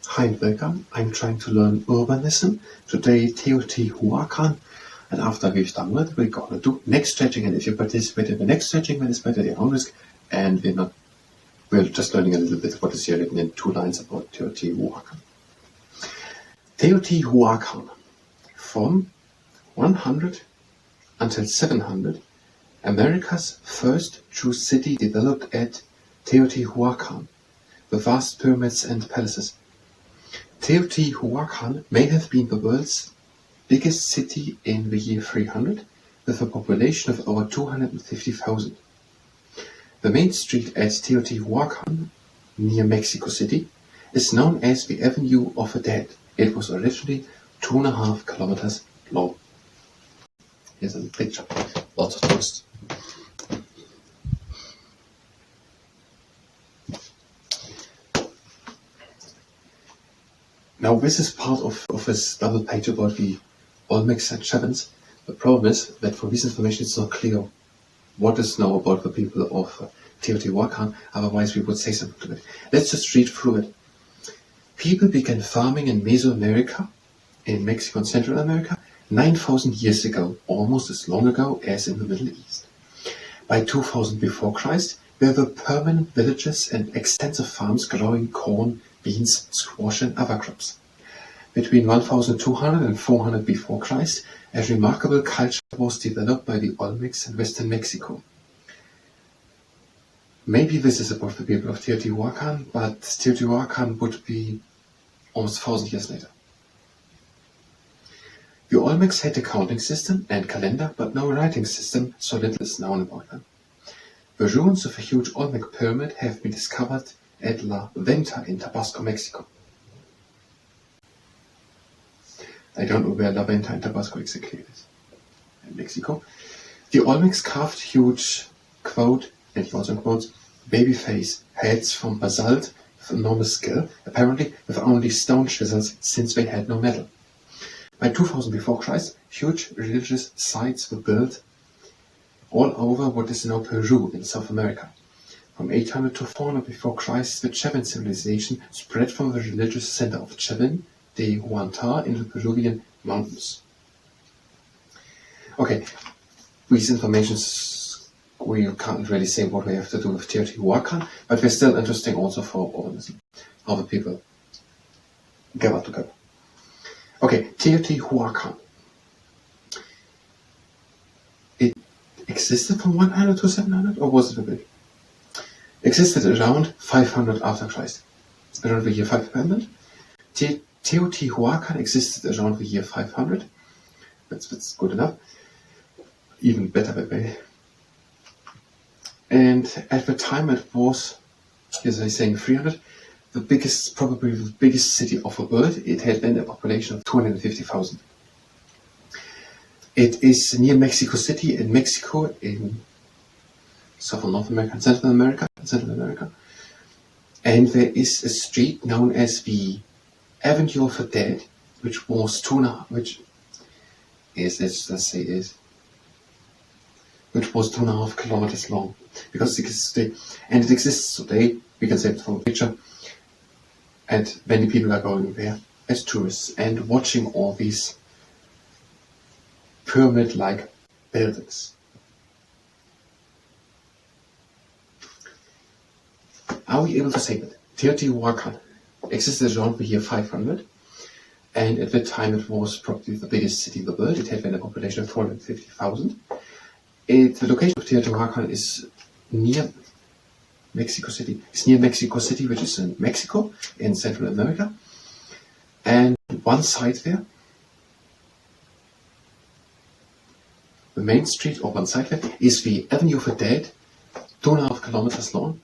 Hi and welcome. I'm trying to learn urbanism. Today, Teotihuacan. And after we've done that, we're gonna do Neckstretching. And if you participate in the Neckstretching, then it's better your own risk. And we're just learning a little bit what is here written in 2 lines about Teotihuacan. Teotihuacan. From 100 until 700, America's first true city developed at Teotihuacan, the vast pyramids and palaces. Teotihuacan may have been the world's biggest city in the year 300, with a population of over 250,000. The main street at Teotihuacan, near Mexico City, is known as the Avenue of the Dead. It was originally 2.5 kilometers long. Here's a picture. Lots of tourists. Now this is part of this double page about the Olmecs and Chevans. The problem is that for this information it's not clear what is known about the people of Teotihuacan, otherwise we would say something to it. Let's just read through it. People began farming in Mesoamerica, in Mexico and Central America, 9,000 years ago, almost as long ago as in the Middle East. By 2000 before Christ, there were permanent villages and extensive farms growing corn, beans, squash and other crops. Between 1200 and 400 before Christ, a remarkable culture was developed by the Olmecs in western Mexico. Maybe this is about the people of Teotihuacan, but Teotihuacan would be almost 1,000 years later. The Olmecs had a counting system and calendar, but no writing system, so little is known about them. The ruins of a huge Olmec pyramid have been discovered at La Venta in Tabasco, Mexico. I don't know where La Venta in Tabasco exactly is. In Mexico. The Olmecs carved huge, quote, and also in quotes, baby face heads from basalt with enormous skill, apparently with only stone chisels since they had no metal. By 2000 before Christ, huge religious sites were built all over what is now Peru in South America. From 800 to 400 before Christ, the Chavan civilization spread from the religious center of Chavan, the Huantar, into the Peruvian mountains. Okay, these informations we can't really say what we have to do with Teotihuacan, but they're still interesting also for urbanism, how the people gather together. Okay, Teotihuacan. It existed from 100 to 700, or was it a bit? Existed around 500 after Christ, around the year 500. Teotihuacan existed around the year 500. That's good enough. Even better that way. And at the time it was, as I say, 300, probably the biggest city of the world. It had then a population of 250,000. It is near Mexico City in Mexico, in Southern North America and Central America. And there is a street known as the Avenue of the Dead, which was 2.5 kilometers long, because it exists today, and it exists today. We can say it from a picture, and many people are going there as tourists and watching all these pyramid-like buildings. Are we able to say that Teotihuacan existed around the year 500, and at that time it was probably the biggest city in the world? It had then a population of 250,000. The location of Teotihuacan is near Mexico City. It's near Mexico City, which is in Mexico, in Central America. And one side there, the main street, or one side there, is the Avenue of the Dead, 2.5 kilometers long.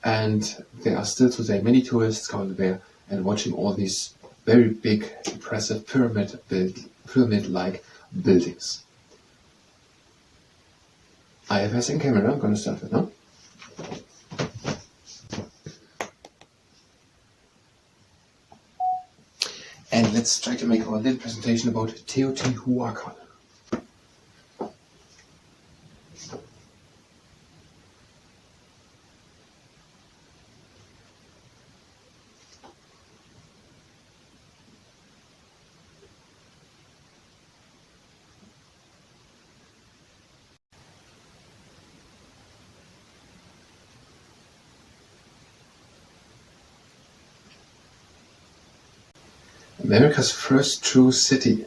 And there are still today many tourists going there and watching all these very big, impressive pyramid-like buildings. I have a second camera. I'm going to start it now. And let's try to make our little presentation about Teotihuacan. America's first true city.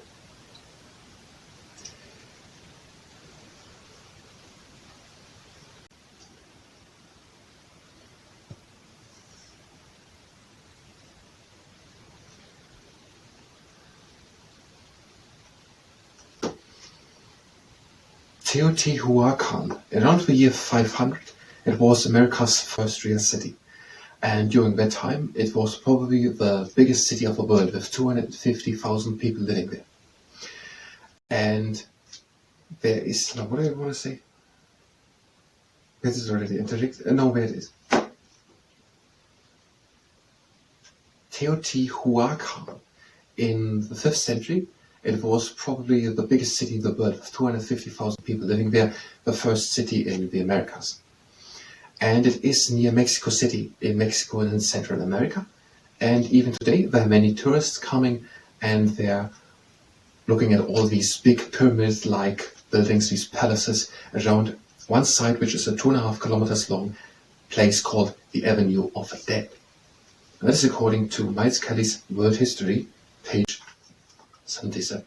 Teotihuacan. Around the year 500, it was America's first real city. And during that time, it was probably the biggest city of the world with 250,000 people living there. And there is, now what do I want to say? This is already interjected. No, there it is. Teotihuacan. In the 5th century, it was probably the biggest city in the world with 250,000 people living there, the first city in the Americas. And it is near Mexico City in Mexico and in Central America. And even today, there are many tourists coming and they're looking at all these big pyramid-like buildings, these palaces around one side, which is a 2.5 kilometers long place called the Avenue of the Dead. And that is according to Miles Kelly's World History, page 77.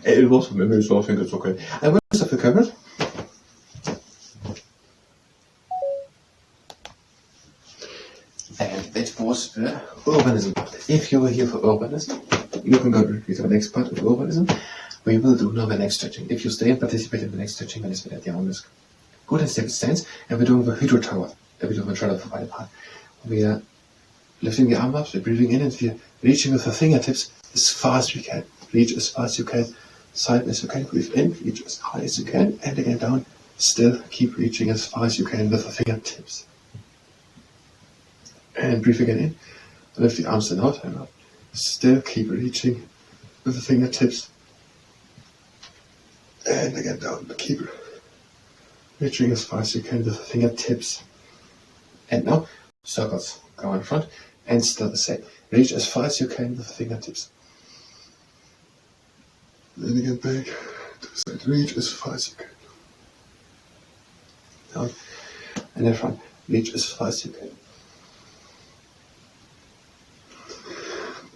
It was from memory, so I think it's okay. And what is the camera? And it was the urbanism part. If you were here for urbanism, you can go to the next part of urbanism. We will do now the Neckstretching. If you stay and participate in the Neckstretching, then it's at the arms. Good and stable stance, and we're doing the hydro tower. And we're doing the shoulder provided part. We are lifting the arm up, we're breathing in, and we're reaching with the fingertips as far as we can. Reach as far as you can, side as you can, breathe in, reach as high as you can, and again down. Still keep reaching as far as you can with the fingertips. And breathe again in, lift the arms and out, and up. Still keep reaching with the fingertips. And again down, but keep reaching as far as you can with the fingertips. And now, circles go in front, and still the same. Reach as far as you can with the fingertips. Then again back to the side. Reach as far as you can. Down, and in front. Reach as far as you can.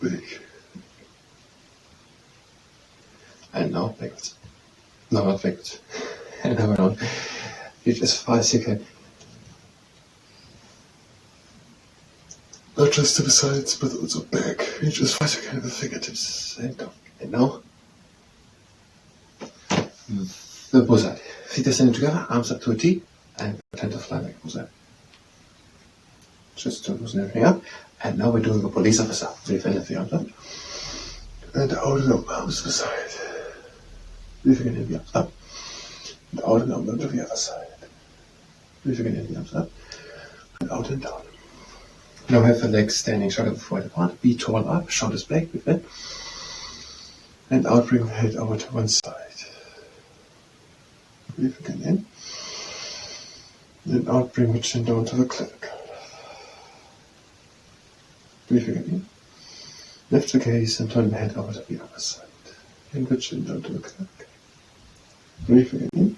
Back. And now backwards. No, not backwards. And now around. Reach as far as you can. Not just to the sides, but also back. Reach as far as you can with the fingertips. And down. And now, the bullseye. Feet are standing together, arms up to a T, and pretend to fly like a bullseye. Just to loosen everything up. And now we're doing the police officer. Breathe in, lift the arms up. And out and up, arms to the side. Breathe again in the arms up. And out and up to the other side. Breathe again in the arms up. And out and down. Now have the legs standing shoulder width apart. Be tall up, shoulders back, breathe in. And out, bring the head over to one side. Breathe again in. And out, bring the chin down to the clavicle. Breathe again in. Lift the gaze and turn the head over to the other side. And the chin down to the clavicle. Breathe again in.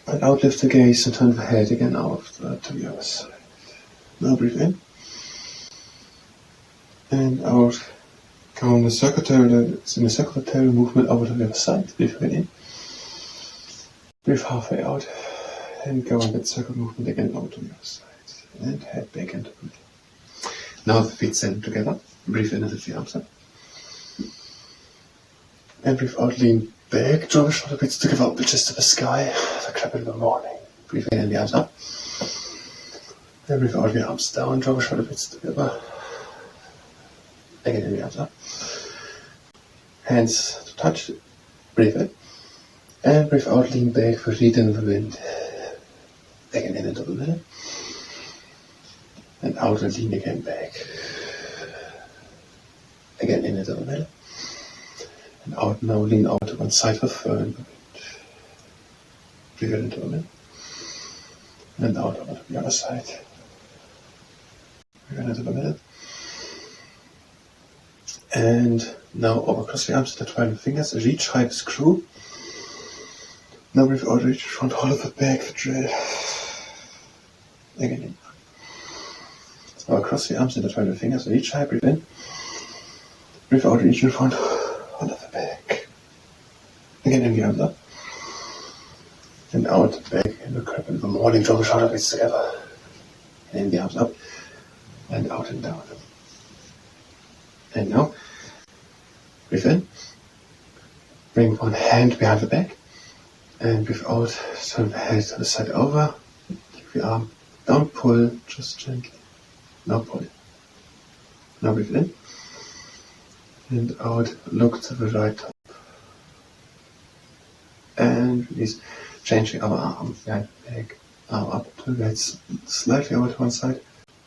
And out, lift the gaze and turn the head again out to the other side. Now breathe in. And out. Go in the circulatory movement over to the other side. Breathe again in. Breathe halfway out. And go in that circle movement again over to the other side. And head back into the middle. Now the feet stand together. Breathe in and lift the arms up. And breathe out, lean back, draw the shoulder blades together up the chest to the sky. The clap in the morning. Breathe in and the arms up. And breathe out, the arms down, draw the shoulder blades together. Again in the arms up. Hands to touch. Breathe in. And breathe out, lean back, read in the wind. Again in into the middle. And out and lean again back. Again in into the middle. And out now, lean out to one side for firm. Breathe into the middle. And out over to the other side. Breathe into the middle. And now over across the arms, intertwine the fingers, reach high the screw. Now breathe out, reach the front, hollow the back, the drill. Again in. Now across the arms, intertwine the fingers, reach high, breathe in. Breathe out, reach in front, under the back. Again in the arms up. And out, back in the crab and the morning, draw the shoulder blades together. And in the arms up. And out and down. And now, breathe in. Bring one hand behind the back. And breathe out, turn the head to the side over. Keep the arm down, pull, just gently. Now pull. Now breathe in. And out, look to the right top. And release. Changing our arm behind the back. Arm up to the right, slightly over to one side.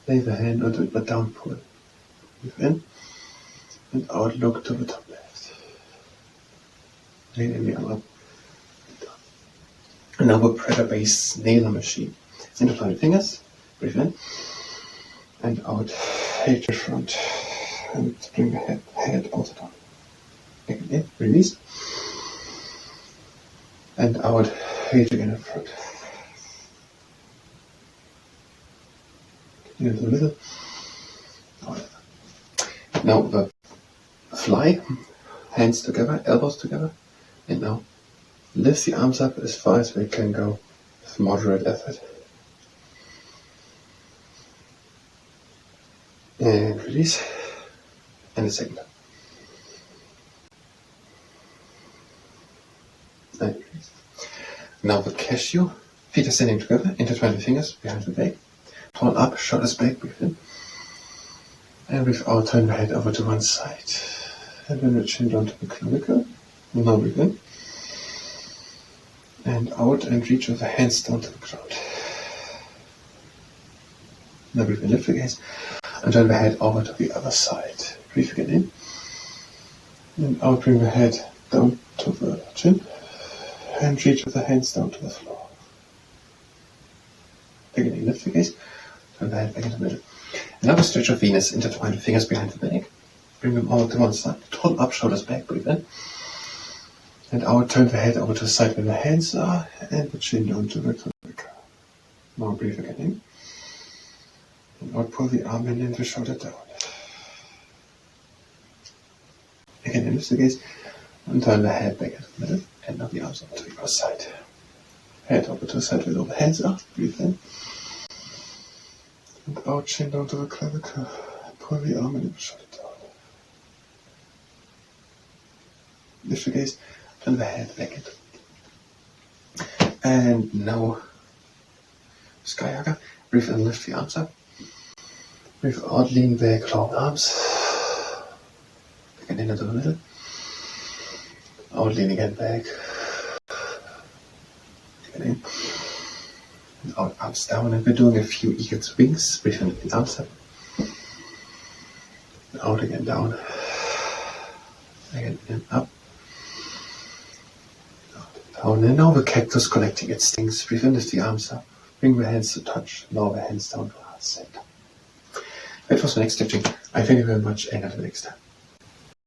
Lay the hand onto it, but down pull. Breathe in. And out, look to the top left. Lay the arm up. And now we're pressure-based nailer machine. Intertwine the fingers. Breathe in. And out. Hate your front. And bring the head also down. Again in. Release. And out. Hate again in front. Into the middle. Out. Now the fly. Hands together. Elbows together. And now lift the arms up as far as we can go with moderate effort. And release. And a second. And release. Now the cashew. Feet are standing together. Intertwine the fingers behind the back. Turn up, shoulders back, breathe in. And breathe out, turn the head over to one side. And then the chin down to the clavicle. Now breathe in. And out and reach with the hands down to the ground. Now breathe in, lift the gaze. And turn the head over to the other side. Breathe again in. And out, bring the head down to the chin. And reach with the hands down to the floor. Again in, lift the gaze. Turn the head back in the middle. And now we stretch of Venus. Intertwine the fingers behind the back. Bring them over to one side. Turn up, shoulders back, breathe in. And out, turn the head over to the side where the hands are. And the chin down to the clavicle. Now breathe again in. And out, pull the arm in and the shoulder down. Again, lift the gaze. And turn the head back in the middle. And now the arms over to the other side. Head over to the side where the hands are. Breathe in. And out, chin down to the clavicle. Pull the arm in and shut it down. Lift the gaze, turn the head back in. And now, Skyhugger. Breathe in, lift the arms up. Breathe out, lean back, long arms. Again into the middle. Out, lean again back. Again in. And out, arms down. And we're doing a few eagle's wings. Breathe in, lift the arms up. And out again, down. Again in, up. Down. And now the cactus connecting its stings. Breathe in, lift the arms up. Bring the hands to touch. Lower the hands down to heart center. That was the next stretching. I thank you very much and until next time.